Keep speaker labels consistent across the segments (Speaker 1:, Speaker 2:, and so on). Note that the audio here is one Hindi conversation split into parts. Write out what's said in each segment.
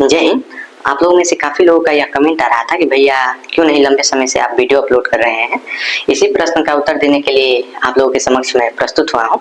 Speaker 1: जय हिंद। आप लोगों में से काफ़ी लोगों का यह कमेंट आ रहा था कि भैया क्यों नहीं लंबे समय से आप वीडियो अपलोड कर रहे हैं। इसी प्रश्न का उत्तर देने के लिए आप लोगों के समक्ष मैं प्रस्तुत हुआ हूँ,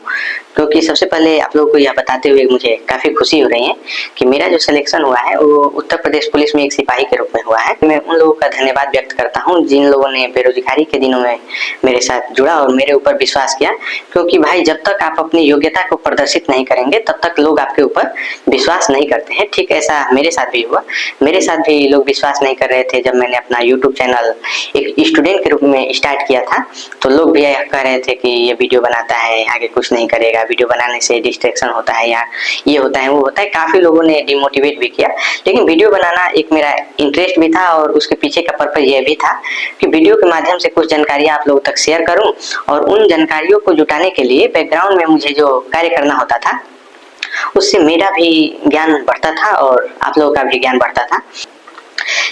Speaker 1: क्योंकि सबसे पहले आप लोगों को यह बताते हुए मुझे काफ़ी खुशी हो रही है कि मेरा जो सिलेक्शन हुआ है वो उत्तर प्रदेश पुलिस में एक सिपाही के रूप में हुआ है। मैं उन लोगों का धन्यवाद व्यक्त करता हूँ जिन लोगों ने बेरोजगारी के दिनों में मेरे साथ जुड़ा और मेरे ऊपर विश्वास किया, क्योंकि भाई जब तक आप अपनी योग्यता को प्रदर्शित नहीं करेंगे तब तक लोग आपके ऊपर विश्वास नहीं करते हैं। ठीक ऐसा मेरे साथ भी हुआ। मेरे साथ भी लोग विश्वास नहीं कर रहे थे जब मैंने अपना यूट्यूब चैनल एक स्टूडेंट के रूप में स्टार्ट किया था, तो लोग भी यह कह रहे थे कि ये वीडियो बनाता है, आगे कुछ नहीं करेगा, वीडियो बनाने से डिस्ट्रैक्शन होता है या ये होता है वो होता है। काफ़ी लोगों ने डिमोटिवेट भी किया, लेकिन वीडियो बनाना एक मेरा इंटरेस्ट भी था और उसके पीछे का पर्पज यह भी था कि वीडियो के माध्यम से कुछ जानकारियाँ आप लोगों तक शेयर करूँ और उन जानकारियों को जुटाने के लिए बैकग्राउंड में मुझे जो कार्य करना होता था उससे मेरा भी ज्ञान बढ़ता था और आप लोगों का भी ज्ञान बढ़ता था।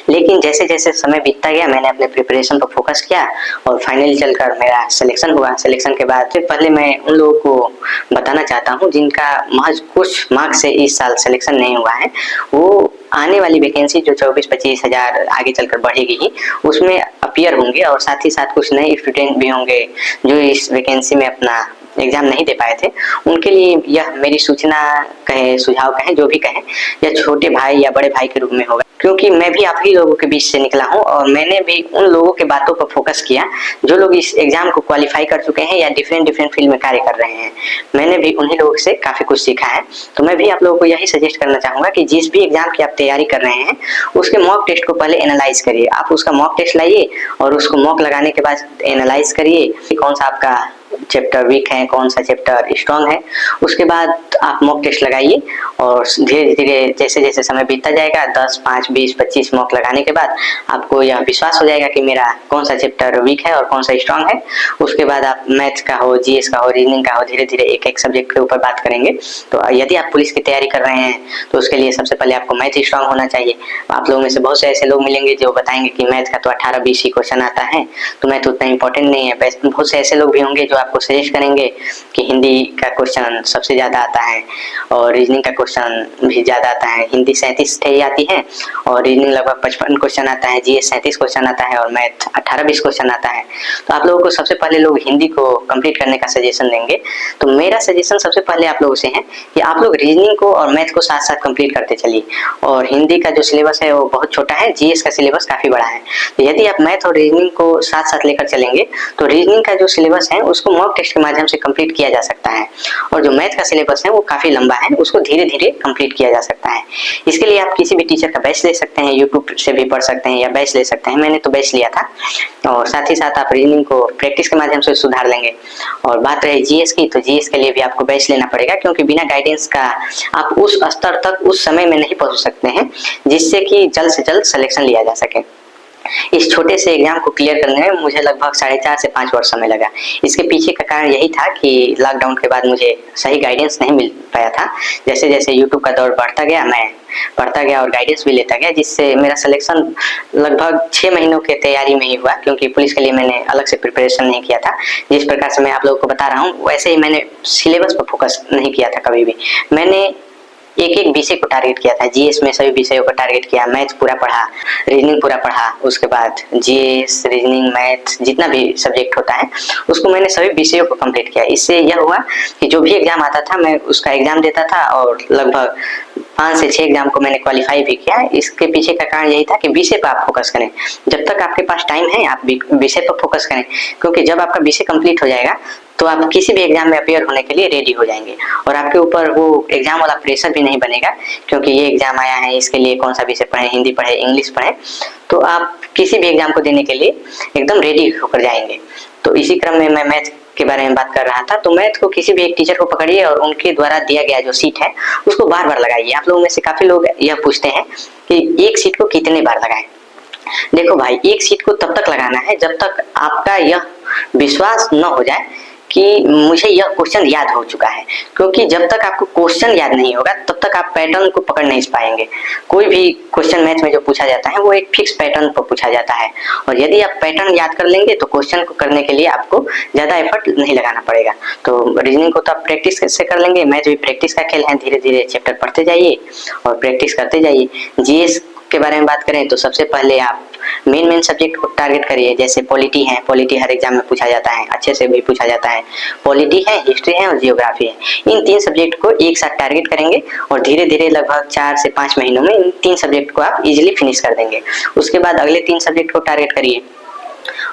Speaker 1: लेकिन जैसे जैसे समय बीतता गया मैंने अपने प्रिपरेशन पर फोकस किया और फाइनली चलकर मेरा सिलेक्शन हुआ। सिलेक्शन के बाद फिर पहले मैं उन लोगों को बताना चाहता हूँ जिनका महज कुछ मार्क्स से इस साल सिलेक्शन नहीं हुआ है, वो आने वाली वैकेंसी जो 24-25 हज़ार आगे चलकर बढ़ेगी ही उसमें अपीयर होंगे और साथ ही साथ कुछ नए स्टूडेंट भी होंगे जो इस वैकेंसी में अपना एग्जाम नहीं दे पाए थे। उनके लिए यह मेरी सूचना कहें, सुझाव कहें, जो भी कहें, या छोटे भाई या बड़े भाई के रूप में होगा, क्योंकि मैं भी आप ही लोगों के बीच से निकला हूं और मैंने भी उन लोगों के बातों पर फोकस किया जो लोग इस एग्जाम को क्वालिफाई कर चुके हैं या डिफरेंट फील्ड में कार्य कर रहे हैं। मैंने भी उन्हीं लोगों से काफ़ी कुछ सीखा है। तो मैं भी आप लोगों को यही सजेस्ट करना चाहूँगा कि जिस भी एग्जाम की आप तैयारी कर रहे हैं उसके मॉक टेस्ट को पहले एनालाइज करिए। आप उसका मॉक टेस्ट लाइए और उसको मॉक लगाने के बाद एनालाइज करिए कि कौन सा आपका चैप्टर वीक है, कौन सा चैप्टर स्ट्रॉन्ग है। उसके बाद आप मॉक टेस्ट लगाइए और धीरे धीरे जैसे जैसे समय बीतता जाएगा 10, 5, 20, 25 मॉक लगाने के बाद आपको यह विश्वास हो जाएगा कि मेरा कौन सा चैप्टर वीक है और कौन सा स्ट्रॉन्ग है। उसके बाद आप मैथ्स का हो, जीएस का हो, रीजनिंग का हो, धीरे धीरे एक एक सब्जेक्ट के ऊपर बात करेंगे। तो यदि आप पुलिस की तैयारी कर रहे हैं तो उसके लिए सबसे पहले आपको मैथ स्ट्रॉन्ग होना चाहिए। आप लोगों में से बहुत से ऐसे लोग मिलेंगे जो बताएंगे कि मैथ का तो 18-20 ही क्वेश्चन आता है, तो मैथ उतना इंपॉर्टेंट नहीं है। बहुत से ऐसे लोग भी होंगे जो आपको सजेस्ट करेंगे कि हिंदी का क्वेश्चन सबसे ज़्यादा आता है और रीजनिंग का क्वेश्चन भी ज़्यादा आता है। हिंदी 37 ही आती है और रीजनिंग लगभग 55 क्वेश्चन आता है, जीएस 37 क्वेश्चन आता है और मैथ 18-20 क्वेश्चन आता है। तो आप लोगों को सबसे पहले लोग हिंदी को कंप्लीट करने का सजेशन देंगे। तो मेरा सजेशन सबसे पहले आप लोगों से है कि आप लोग रीजनिंग को और मैथ को साथ साथ कंप्लीट करते चलिए। और हिंदी का जो सिलेबस है वो बहुत छोटा है, जीएस का सिलेबस काफ़ी बड़ा है। तो यदि आप मैथ और रीजनिंग को साथ साथ लेकर चलेंगे तो रीजनिंग का जो सिलेबस है उसको मॉक टेस्ट के माध्यम से कंप्लीट किया जा सकता है और जो मैथ का सिलेबस है वो काफ़ी लंबा है, उसको धीरे धीरे कंप्लीट किया जा सकता है। इसके लिए आप किसी भी टीचर का बैच ले सकते हैं, यूट्यूब से भी पढ़ सकते हैं या बैच ले सकते हैं। मैंने तो बैच लिया था और साथ ही साथ आप रीजनिंग को प्रैक्टिस के माध्यम से सुधार लेंगे। और बात रही जीएस की, तो जीएस के लिए भी आपको बैच लेना पड़ेगा, क्योंकि बिना गाइडेंस का आप उस स्तर तक उस समय में नहीं पहुंच सकते हैं जिससे कि जल्द से जल्द सिलेक्शन लिया जा सके। इस छोटे से एग्जाम को क्लियर करने में मुझे लगभग 4.5 से 5 वर्ष समय लगा। इसके पीछे का कारण यही था कि लॉकडाउन के बाद मुझे सही गाइडेंस नहीं मिल पाया था। जैसे जैसे यूट्यूब का दौर बढ़ता गया मैं पढ़ता गया और गाइडेंस भी लेता गया, जिससे मेरा सिलेक्शन लगभग 6 महीनों के तैयारी में ही हुआ, क्योंकि पुलिस के लिए मैंने अलग से प्रिपरेशन नहीं किया था। जिस प्रकार से मैं आप लोगों को बता रहा हूँ वैसे ही मैंने सिलेबस पर फोकस नहीं किया था कभी भी। मैंने एक एक विषय को टारगेट किया था। जीएस में सभी विषयों को टारगेट किया, मैथ पूरा पढ़ा, रीजनिंग पूरा पढ़ा, उसके बाद जीएस, रीजनिंग, मैथ जितना भी सब्जेक्ट होता है उसको मैंने सभी विषयों को कंप्लीट किया। इससे यह हुआ कि जो भी एग्जाम आता था मैं उसका एग्जाम देता था और लगभग 5 से 6 एग्जाम को मैंने क्वालिफाई भी किया। इसके पीछे का कारण यही था कि विषय पर आप फोकस करें। जब तक आपके पास टाइम है आप विषय पर फोकस करें, क्योंकि जब आपका विषय कंप्लीट हो जाएगा तो आप किसी भी एग्जाम में अपीयर होने के लिए रेडी हो जाएंगे और आपके ऊपर वो एग्जाम वाला प्रेशर भी नहीं बनेगा, क्योंकि ये एग्जाम आया है इसके लिए कौन सा विषय पढ़े, हिंदी पढ़े, इंग्लिश पढ़े। तो आप किसी भी एग्जाम को देने के लिए एकदम रेडी होकर जाएंगे। तो इसी क्रम में मैं मैथ के बारे में बात कर रहा था। तो मैथ को किसी भी एक टीचर को पकड़िए और उनके द्वारा दिया गया जो सीट है उसको बार बार लगाइए। आप लोगों में से काफ़ी लोग यह पूछते हैं कि एक सीट को कितने बार लगाएं। देखो भाई, एक सीट को तब तक लगाना है जब तक आपका यह विश्वास न हो जाए कि मुझे यह क्वेश्चन याद हो चुका है, क्योंकि जब तक आपको क्वेश्चन याद नहीं होगा तब तक आप पैटर्न को पकड़ नहीं पाएंगे। कोई भी क्वेश्चन मैथ में जो पूछा जाता है वो एक फिक्स पैटर्न पर पूछा जाता है, और यदि आप पैटर्न याद कर लेंगे तो क्वेश्चन को करने के लिए आपको ज़्यादा एफर्ट नहीं लगाना पड़ेगा। तो रीजनिंग को तो आप प्रैक्टिस से कर लेंगे, मैथ भी प्रैक्टिस का खेल है, धीरे धीरे चैप्टर पढ़ते जाइए और प्रैक्टिस करते जाइए। जीएस के बारे में बात करें तो सबसे पहले आप मेन सब्जेक्ट को टारगेट करिए। जैसे पॉलिटी है, पॉलिटी हर एग्जाम में पूछा जाता है, अच्छे से भी पूछा जाता है। पॉलिटी है, हिस्ट्री है और जियोग्राफी है। इन 3 सब्जेक्ट को एक साथ टारगेट करेंगे और धीरे धीरे लगभग 4 से 5 महीनों में इन 3 सब्जेक्ट को आप इजीली फिनिश कर देंगे। उसके बाद अगले 3 सब्जेक्ट को टारगेट करिए।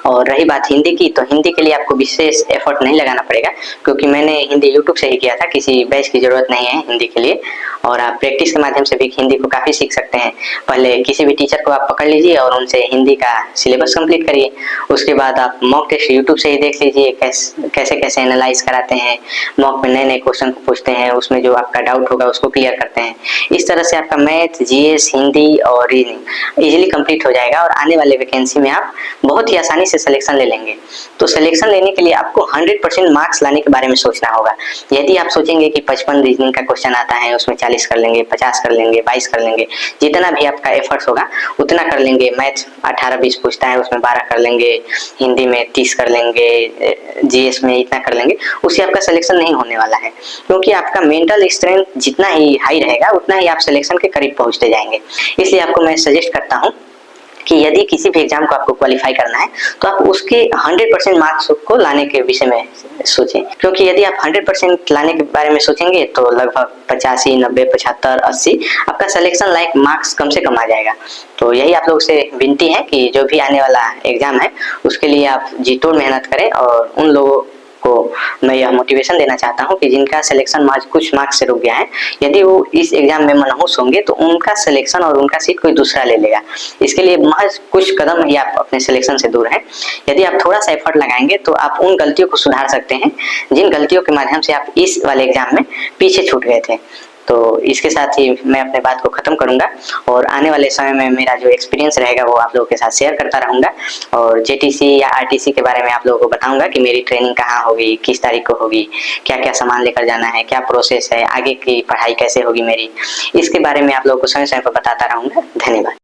Speaker 1: और रही बात हिंदी की, तो हिंदी के लिए आपको विशेष एफर्ट नहीं लगाना पड़ेगा, क्योंकि मैंने हिंदी यूट्यूब से ही किया था, किसी बैच की जरूरत नहीं है हिंदी के लिए। और आप प्रैक्टिस के माध्यम से भी हिंदी को काफ़ी सीख सकते हैं। पहले किसी भी टीचर को आप पकड़ लीजिए और उनसे हिंदी का सिलेबस कंप्लीट करिए। उसके बाद आप मॉक टेस्ट यूट्यूब से ही देख लीजिए कैसे कैसे एनालाइज कराते हैं, मॉक में नए नए क्वेश्चन को पूछते हैं, उसमें जो आपका डाउट होगा उसको क्लियर करते हैं। इस तरह से आपका मैथ, जीएस, हिंदी और रीजनिंग इजीली कंप्लीट हो जाएगा और आने वाले वैकेंसी में आप बहुत ही आसानी से सिलेक्शन ले लेंगे। तो सिलेक्शन लेने के लिए आपको 100% मार्क्स लाने के बारे में सोचना होगा। यदि आप सोचेंगे कि 55 रीजनिंग का क्वेश्चन आता है, उसमें 40 कर लेंगे, 50 कर लेंगे, 22 कर लेंगे, जितना भी आपका एफर्ट्स होगा उतना कर लेंगे। मैथ 18-20 पूछता है, उसमें 12 कर लेंगे, हिंदी में 30 कर लेंगे, जीएस में इतना कर लेंगे, उससे आपका सिलेक्शन नहीं होने वाला है। क्योंकि आपका मेंटल स्ट्रेंथ जितना ही हाई रहेगा उतना ही आप सिलेक्शन के करीब पहुंचते जाएंगे। इसलिए आपको मैं सजेस्ट करता हूं कि यदि किसी भी एग्जाम को आपको क्वालिफाई करना है तो आप उसके 100% मार्क्स को लाने के विषय में सोचें। क्योंकि यदि आप 100% लाने के बारे में सोचेंगे तो लगभग 85, 90, 75, 80 आपका सिलेक्शन लायक मार्क्स कम से कम आ जाएगा। तो यही आप लोग से विनती है कि जो भी आने वाला एग्जाम है उसके लिए आप जी तोड़ मेहनत करें। और उन लोगों को मैं यह मोटिवेशन देना चाहता हूं कि जिनका सिलेक्शन कुछ मार्क्स से रुक गया है, यदि वो इस एग्जाम में मनहूस होंगे तो उनका सिलेक्शन और उनका सीट कोई दूसरा ले लेगा। इसके लिए महज कुछ कदम ही आप अपने सिलेक्शन से दूर हैं। यदि आप थोड़ा सा एफर्ट लगाएंगे तो आप उन गलतियों को सुधार सकते हैं जिन गलतियों के माध्यम से आप इस वाले एग्जाम में पीछे छूट गए थे। तो इसके साथ ही मैं अपने बात को ख़त्म करूंगा और आने वाले समय में मेरा जो एक्सपीरियंस रहेगा वो आप लोगों के साथ शेयर करता रहूंगा। और जेटीसी या आरटीसी के बारे में आप लोगों को बताऊंगा कि मेरी ट्रेनिंग कहाँ होगी, किस तारीख को होगी, क्या क्या सामान लेकर जाना है, क्या प्रोसेस है, आगे की पढ़ाई कैसे होगी मेरी, इसके बारे में आप लोगों को समय समय पर बताता रहूंगा। धन्यवाद।